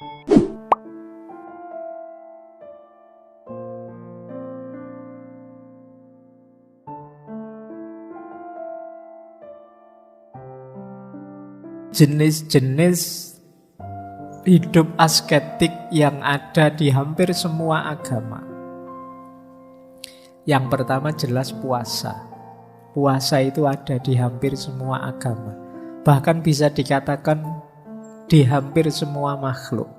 Jenis-jenis hidup asketik yang ada di hampir semua agama. Yang pertama jelas puasa. Puasa itu ada di hampir semua agama. Bahkan bisa dikatakan di hampir semua makhluk.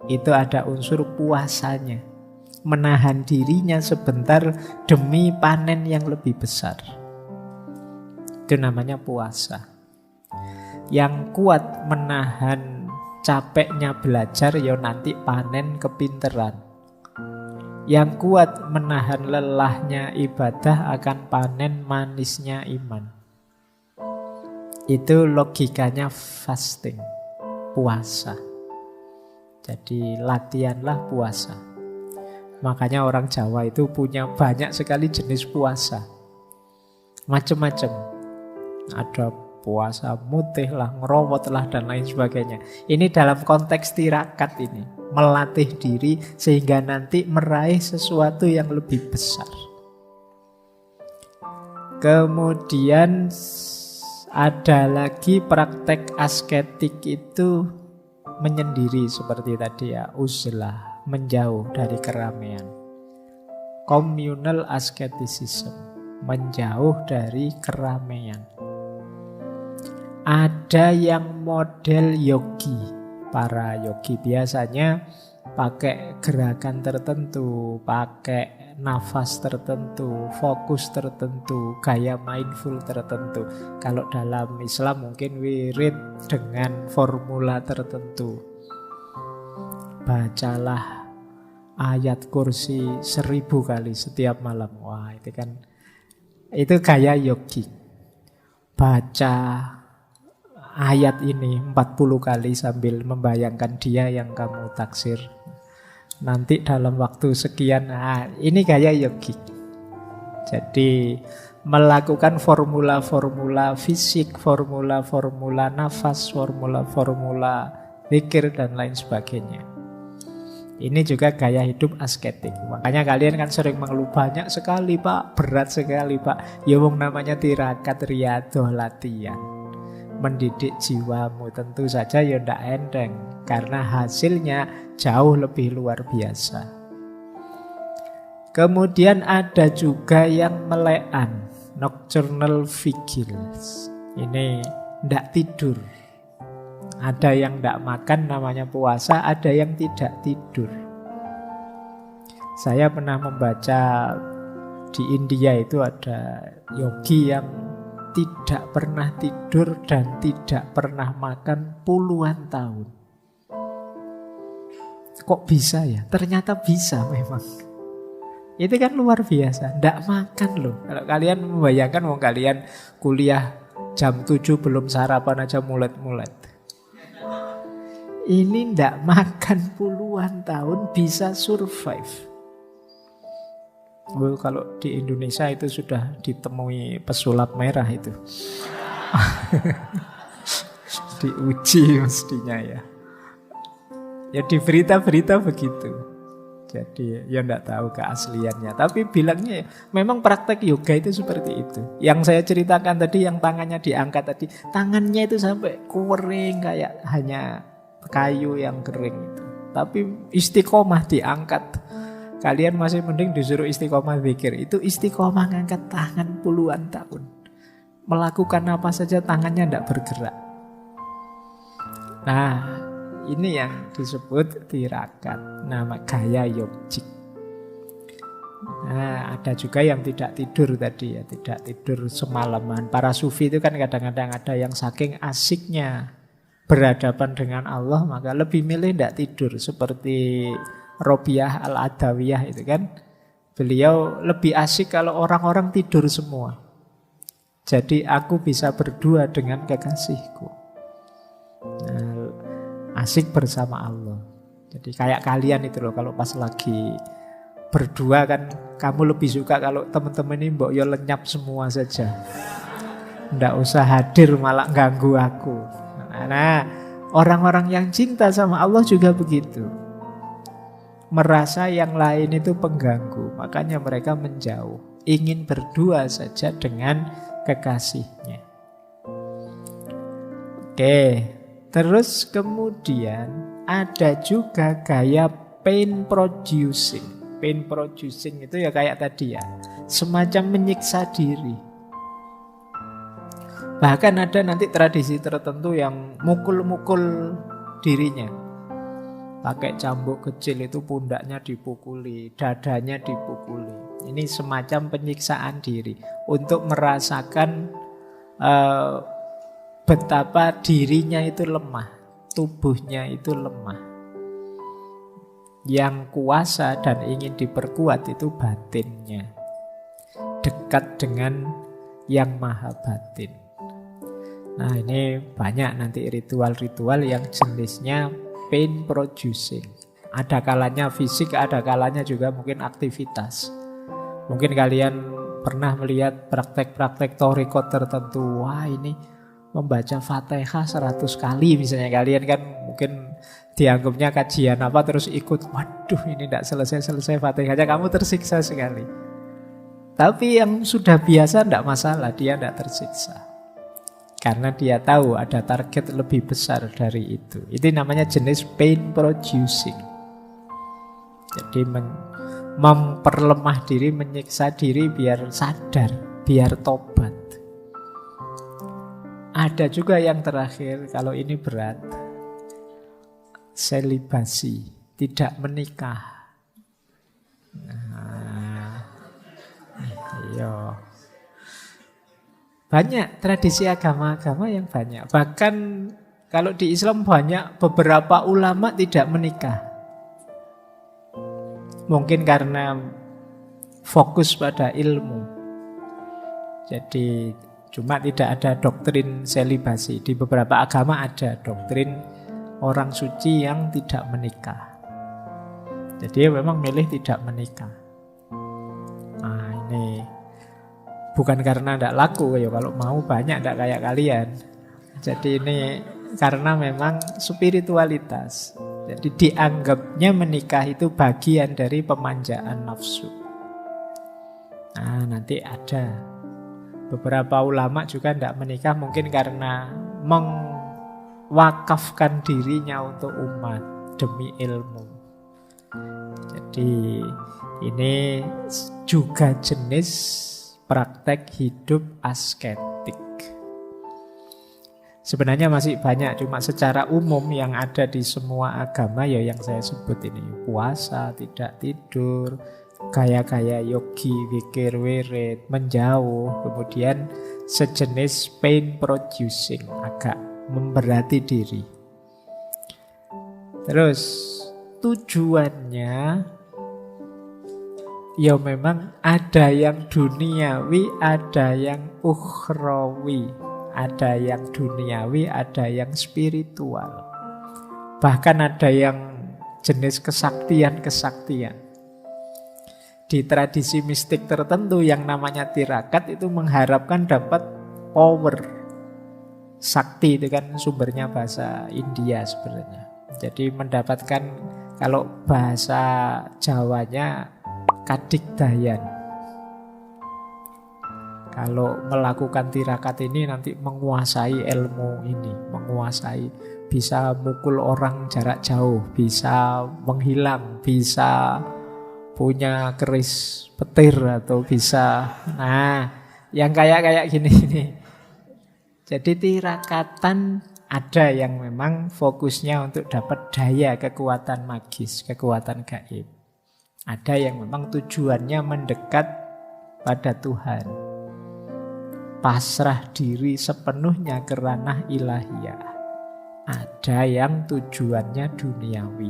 Itu ada unsur puasanya. Menahan dirinya sebentar demi panen yang lebih besar. Itu namanya puasa. Yang kuat menahan capeknya belajar, ya nanti panen kepinteran. Yang kuat menahan lelahnya ibadah akan panen manisnya iman. Itu logikanya fasting, puasa. Jadi latihanlah puasa. Makanya orang Jawa itu punya banyak sekali jenis puasa. Macam-macam. Ada puasa mutih lah, ngerowot lah, dan lain sebagainya. Ini dalam konteks tirakat ini. Melatih diri sehingga nanti meraih sesuatu yang lebih besar. Kemudian ada lagi praktek asketik itu menyendiri seperti tadi ya, uzlah, menjauh dari keramaian. Communal asceticism, menjauh dari keramaian. Ada yang model yogi. Para yogi biasanya pakai gerakan tertentu, pakai nafas tertentu, fokus tertentu, gaya mindful tertentu. Kalau dalam Islam mungkin wirid dengan formula tertentu. Bacalah ayat kursi 1000 kali setiap malam. Wah, itu gaya yogi. Baca ayat ini 40 kali sambil membayangkan dia yang kamu taksir. Nanti dalam waktu sekian, ini gaya yogi. Jadi melakukan formula-formula fisik, formula-formula nafas, formula-formula zikir dan lain sebagainya. Ini juga gaya hidup asketik. Makanya kalian kan sering mengeluh, banyak sekali Pak, berat sekali Pak. Ya wong namanya tirakat, riyadhah, latihan. Mendidik jiwamu tentu saja ya ndak enteng, karena hasilnya jauh lebih luar biasa. Kemudian ada juga yang melean, nocturnal vigils. Ini ndak tidur. Ada yang ndak makan, namanya puasa, ada yang tidak tidur. Saya pernah membaca di India itu ada yogi yang tidak pernah tidur dan tidak pernah makan puluhan tahun. Kok bisa ya? Ternyata bisa memang. Itu kan luar biasa. Ndak makan loh. Kalau kalian membayangkan, mau kalian kuliah jam 7 belum sarapan aja mulet-mulet. Ini ndak makan puluhan tahun bisa survive. Kalau di Indonesia itu sudah ditemui pesulap merah itu. Diuji mestinya ya. Ya di berita-berita begitu. Jadi ya enggak tahu keasliannya. Tapi bilangnya ya, memang praktek yoga itu seperti itu. Yang saya ceritakan tadi, yang tangannya diangkat tadi, tangannya itu sampai kering kayak hanya kayu yang kering itu. Tapi istiqomah diangkat. Kalian masih mending disuruh istiqomah zikir. Itu istiqomah ngangkat tangan puluhan tahun. Melakukan apa saja tangannya tidak bergerak. Nah, ini yang disebut tirakat. Nama gaya yogjik. Nah, ada juga yang tidak tidur tadi ya. Tidak tidur semalaman. Para sufi itu kan kadang-kadang ada yang saking asiknya berhadapan dengan Allah, maka lebih milih tidak tidur. Seperti Robiah Al-Adawiyah itu kan, beliau lebih asik kalau orang-orang tidur semua. Jadi aku bisa berdua dengan kekasihku. Nah, asik bersama Allah. Jadi kayak kalian itu loh, kalau pas lagi berdua kan, kamu lebih suka kalau teman-teman ini mbok yo lenyap semua saja. Ndak usah hadir malah ganggu aku. Nah, Orang-orang yang cinta sama Allah juga begitu. Merasa yang lain itu pengganggu, makanya mereka menjauh. Ingin berdua saja dengan kekasihnya. Oke, terus kemudian ada juga gaya pain producing. Pain producing itu ya kayak tadi ya, semacam menyiksa diri. Bahkan ada nanti tradisi tertentu yang mukul-mukul dirinya. Pakai cambuk kecil itu pundaknya dipukuli, dadanya dipukuli. Ini semacam penyiksaan diri untuk merasakan betapa dirinya itu lemah, tubuhnya itu lemah. Yang kuasa dan ingin diperkuat itu batinnya, dekat dengan yang maha batin. Nah, ini banyak nanti ritual-ritual yang jenisnya pain producing. Ada kalanya fisik, ada kalanya juga mungkin aktivitas. Mungkin kalian pernah melihat praktek-praktek thorikot tertentu. Wah, ini membaca Fatihah 100 kali misalnya. Kalian kan mungkin dianggapnya kajian apa terus ikut. Waduh, ini tidak selesai-selesai Fatihahnya, kamu tersiksa sekali. Tapi yang sudah biasa tidak masalah, dia tidak tersiksa. Karena dia tahu ada target lebih besar dari itu. Itu namanya jenis pain producing. Jadi memperlemah diri, menyiksa diri biar sadar, biar tobat. Ada juga yang terakhir, kalau ini berat, selibasi, tidak menikah. Nah, iya. Banyak tradisi agama-agama yang banyak. Bahkan kalau di Islam banyak beberapa ulama tidak menikah. Mungkin karena fokus pada ilmu. Jadi cuma tidak ada doktrin selibasi. Di beberapa agama ada doktrin orang suci yang tidak menikah. Jadi memang milih tidak menikah. Nah, ini bukan karena tidak laku ya, kalau mau banyak tidak kayak kalian. Jadi ini karena memang spiritualitas. Jadi dianggapnya menikah itu bagian dari pemanjaan nafsu. Nah, nanti ada beberapa ulama juga tidak menikah mungkin karena mewakafkan dirinya untuk umat demi ilmu. Jadi ini juga jenis praktek hidup asketik. Sebenarnya masih banyak, cuma secara umum yang ada di semua agama ya yang saya sebut ini. Puasa, tidak tidur, gaya-gaya yogi, zikir, wirid, menjauh, kemudian sejenis pain producing, agak memberati diri. Terus tujuannya ya memang ada yang duniawi, ada yang ukhrawi. Ada yang duniawi, ada yang spiritual. Bahkan ada yang jenis kesaktian-kesaktian. Di tradisi mistik tertentu yang namanya tirakat itu mengharapkan dapat power. Sakti itu kan sumbernya bahasa India sebenarnya. Jadi mendapatkan, kalau bahasa Jawanya, kadigdayan. Kalau melakukan tirakat ini nanti menguasai ilmu ini, menguasai, bisa mukul orang jarak jauh, bisa menghilang, bisa punya keris petir atau bisa, nah, yang kayak gini. Jadi tirakatan ada yang memang fokusnya untuk dapat daya, kekuatan magis, kekuatan gaib. Ada yang memang tujuannya mendekat pada Tuhan. Pasrah diri sepenuhnya ke ranah ilahiyah. Ada yang tujuannya duniawi.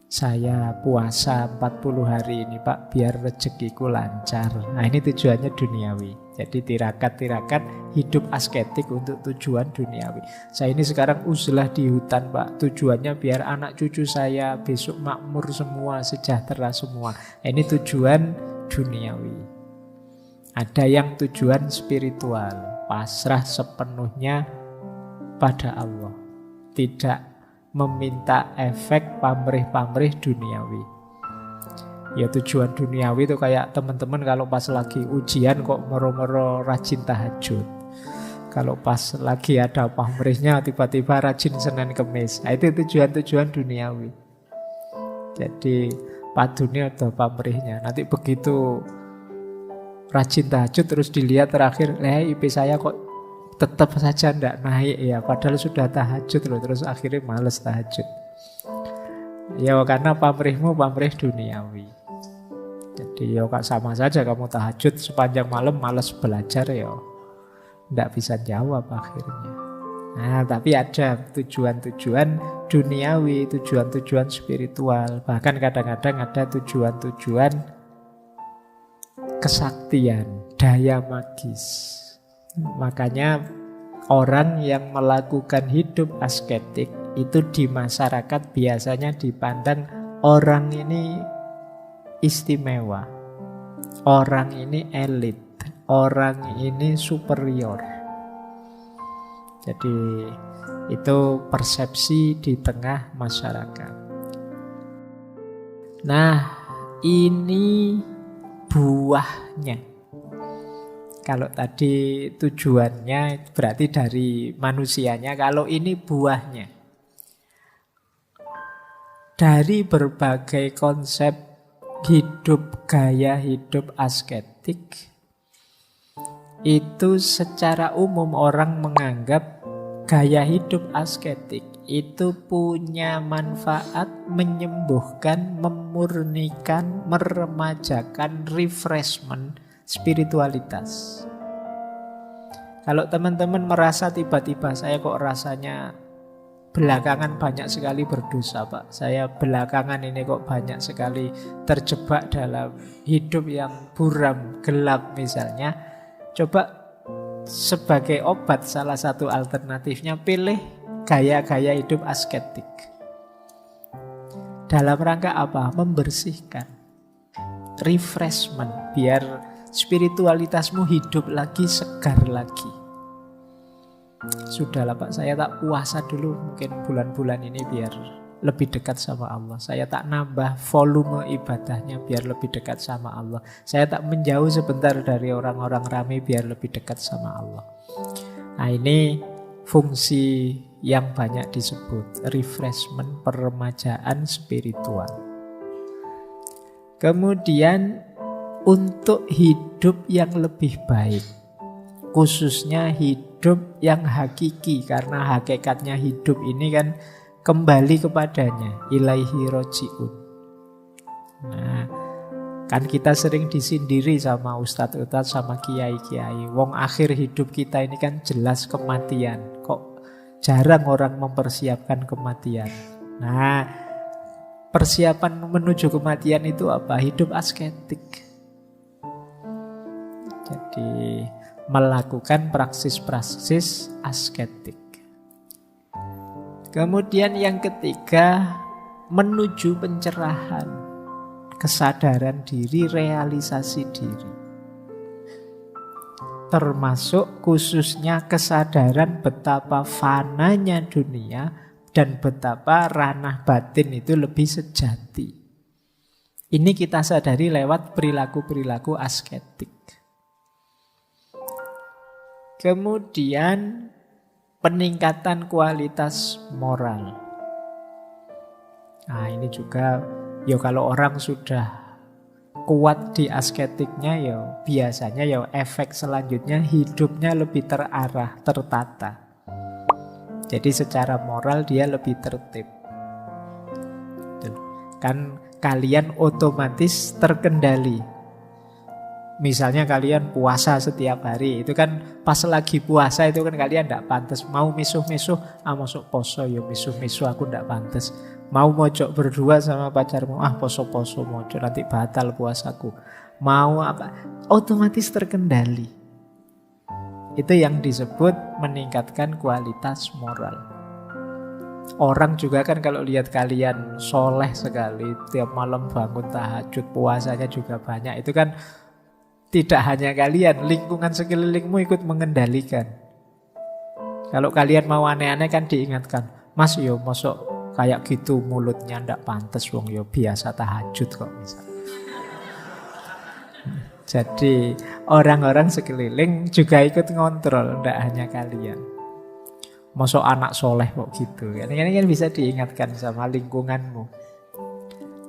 Saya puasa 40 hari ini Pak, biar rezekiku lancar. Nah, ini tujuannya duniawi. Jadi tirakat-tirakat hidup asketik untuk tujuan duniawi. Saya ini sekarang uzlah di hutan Pak, tujuannya biar anak cucu saya besok makmur semua, sejahtera semua. Nah, ini tujuan duniawi. Ada yang tujuan spiritual, pasrah sepenuhnya pada Allah. tidak meminta efek pamrih-pamrih duniawi. Ya tujuan duniawi itu kayak teman-teman kalau pas lagi ujian kok mero-mero rajin tahajud. Kalau pas lagi ada pamrihnya tiba-tiba rajin Senin Kemis. Nah, itu tujuan-tujuan duniawi. Jadi padunya atau pamrihnya. Nanti begitu rajin tahajud terus dilihat terakhir, IP saya kok tetap saja tidak naik ya. Padahal sudah tahajud loh. Terus akhirnya males tahajud. Ya karena pamrihmu pamrih duniawi. Jadi ya sama saja kamu tahajud sepanjang malam malas belajar ya tidak bisa jawab akhirnya. Nah tapi ada tujuan-tujuan duniawi, tujuan-tujuan spiritual. Bahkan kadang-kadang ada tujuan-tujuan kesaktian, daya magis. Makanya orang yang melakukan hidup asketik itu di masyarakat biasanya dipandang orang ini istimewa, orang ini elit, orang ini superior. Jadi itu persepsi di tengah masyarakat. Nah, ini buahnya. Kalau tadi tujuannya berarti dari manusianya, kalau ini buahnya. Dari berbagai konsep hidup, gaya hidup asketik, itu secara umum orang menganggap gaya hidup asketik itu punya manfaat menyembuhkan, memurnikan, meremajakan, refreshment spiritualitas. Kalau teman-teman merasa tiba-tiba saya kok rasanya belakangan banyak sekali berdosa Pak, saya belakangan ini kok banyak sekali terjebak dalam hidup yang buram, gelap misalnya, coba sebagai obat salah satu alternatifnya pilih gaya-gaya hidup asketik. Dalam rangka apa? Membersihkan, refreshment, biar spiritualitasmu hidup lagi, segar lagi. Sudahlah Pak, saya tak puasa dulu mungkin bulan-bulan ini biar lebih dekat sama Allah. Saya tak nambah volume ibadahnya biar lebih dekat sama Allah. Saya tak menjauh sebentar dari orang-orang ramai biar lebih dekat sama Allah. Nah ini fungsi yang banyak disebut refreshment, peremajaan spiritual. Kemudian untuk hidup yang lebih baik, khususnya hidup yang hakiki, karena hakikatnya hidup ini kan kembali kepadanya, ilaihi roji'un. Nah, kan kita sering disindiri sama ustadz-ustadz, sama kiai-kiai. Wong akhir hidup kita ini kan jelas kematian. Kok jarang orang mempersiapkan kematian. Nah, persiapan menuju kematian itu apa? Hidup asketik. Jadi melakukan praksis-praksis asketik. Kemudian yang ketiga, menuju pencerahan, kesadaran diri, realisasi diri. Termasuk khususnya kesadaran betapa fananya dunia dan betapa ranah batin itu lebih sejati. Ini kita sadari lewat perilaku-perilaku asketik. Kemudian peningkatan kualitas moral. Nah ini juga, ya kalau orang sudah kuat di asketiknya, ya biasanya ya efek selanjutnya hidupnya lebih terarah, tertata. Jadi secara moral dia lebih tertib. Kan kalian otomatis terkendali. Misalnya kalian puasa setiap hari, itu kan pas lagi puasa itu kan kalian tidak pantas. Mau misuh-misuh, masuk poso, ya misuh-misuh aku tidak pantas. Mau mojok berdua sama pacarmu, poso-poso mojok, nanti batal puasaku. Mau apa, otomatis terkendali. Itu yang disebut meningkatkan kualitas moral. Orang juga kan kalau lihat kalian soleh sekali, tiap malam bangun tahajud, puasanya juga banyak, itu kan tidak hanya kalian, lingkungan sekelilingmu ikut mengendalikan. Kalau kalian mau aneh-aneh kan diingatkan, Mas yo mosok kayak gitu mulutnya ndak pantas wong yo biasa tahajud kok misalnya. Jadi orang-orang sekeliling juga ikut ngontrol, ndak hanya kalian. Mosok anak soleh kok gitu. Ini kan bisa diingatkan sama lingkunganmu.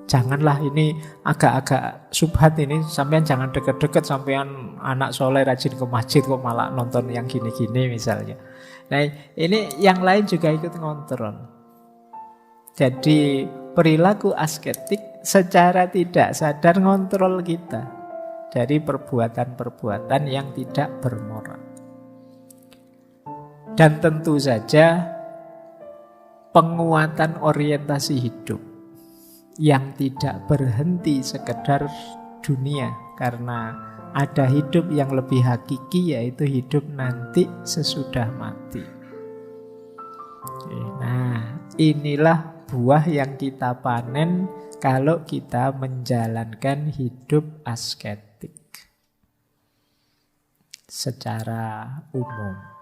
Janganlah ini agak-agak subhat ini, sampean jangan deket-deket, sampean anak soleh rajin ke masjid kok malah nonton yang gini-gini misalnya. Nah ini yang lain juga ikut ngontrol. Jadi perilaku asketik secara tidak sadar ngontrol kita dari perbuatan-perbuatan yang tidak bermoral. Dan tentu saja penguatan orientasi hidup yang tidak berhenti sekedar dunia, karena ada hidup yang lebih hakiki, yaitu hidup nanti sesudah mati. Nah, inilah buah yang kita panen kalau kita menjalankan hidup asketik secara umum.